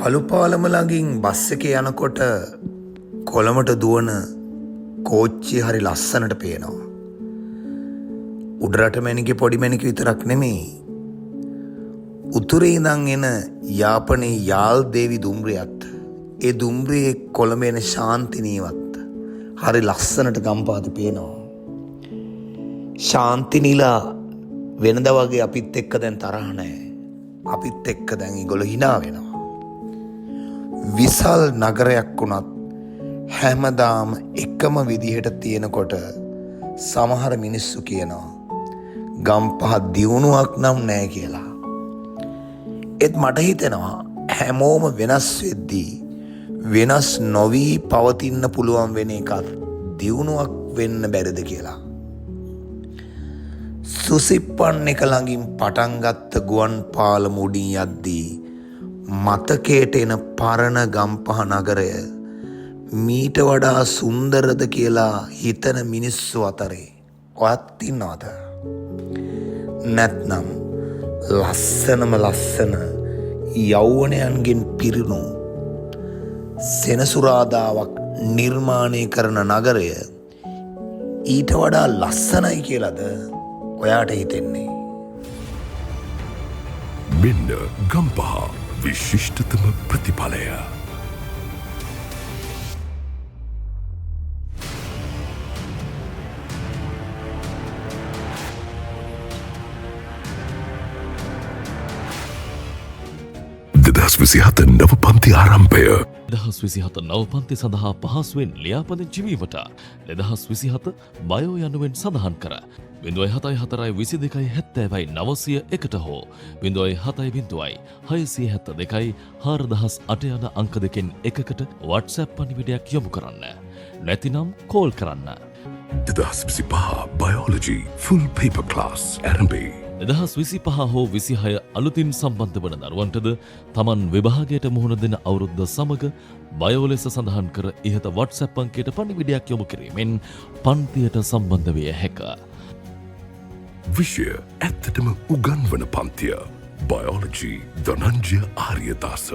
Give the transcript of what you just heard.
කළුපාලම ළඟින් බස් එකේ යනකොට කොළඹට දුවන කෝච්චිය හරි ලස්සනට පේනවා. උඩරට මැණිකේ පොඩි මැණික විතරක් නෙමෙයි. උතුරේ ඉඳන් එන යාපනයේ යාල් දේවි දුම්රියත් ඒ දුම්රියේ කොළඹ එන ශාන්තිනීවත් හරි ලස්සනට ගම්පාද පේනවා. ශාන්තිනීලා වෙනද වගේ අපිත් එක්ක දැන් තරහ නැහැ. අපිත් එක්ක දැන් ඒගොල්ලෝ hina වෙනවා. විශාල නගරයක් වුණත් හැමදාම එකම විදිහට තියෙනකොට සමහර මිනිස්සු කියනවා ගම්පහ දියුණුවක් නම් නැහැ කියලා. ඒත් මට හිතෙනවා හැමෝම වෙනස් වෙද්දී වෙනස් නොවි පවතින්න පුළුවන් වෙන එකත් දියුණුවක් වෙන්න බැරිද කියලා. සුසිප්පන් එක ළඟින් පටන් ගත්ත ගුවන් පාලම උඩින් යද්දී මතකයට එන පරණ ගම්පහ නගරය මීට වඩා සුන්දරද කියලා හිතන මිනිස්සු අතරේ ඔයත් ඉන්නවද? නැත්නම් ලස්සනම ලස්සන යෞවනයන්ගෙන් පිරුණු සෙනසුරාදාවක් නිර්මාණය කරන නගරය ඊට වඩා ලස්සනයි කියලාද ඔයාට හිතෙන්නේ? මෙන්න ගම්පහ විශිෂ්ටතම ප්‍රතිඵලය. දෙදහස් විසිහත නව පන්ති ආරම්භය. 2027 නව පන්ති සඳහා පහසුවෙන් ලියාපදිංචි වීමට 2027 බයෝ යනුවෙන් සඳහන් කර 074270 හෝ 0702 672 යන අංක දෙකෙන් එකකට WhatsApp පණිවිඩයක් යොමු කරන්න. නැතිනම් කෝල් කරන්න. 2025 බයෝලොජි ෆුල් පේපර් ක්ලාස් ආරම්භයි. 2025 හෝ 26 අලුතින් සම්බන්ධ වන දරුවන්ටද තමන් විභාගයට මුහුණ දෙන අවුරුද්ද සමග බයෝ ලෙස සඳහන් කර ඉහත WhatsApp අංකයට පණිවිඩයක් යොමු කිරීමෙන් පන්තියට සම්බන්ධ විය හැකිය. විෂය ඇත්තටම උගන්වන පන්තිය. බයෝලොජි ධනංජය ආර්යදාස.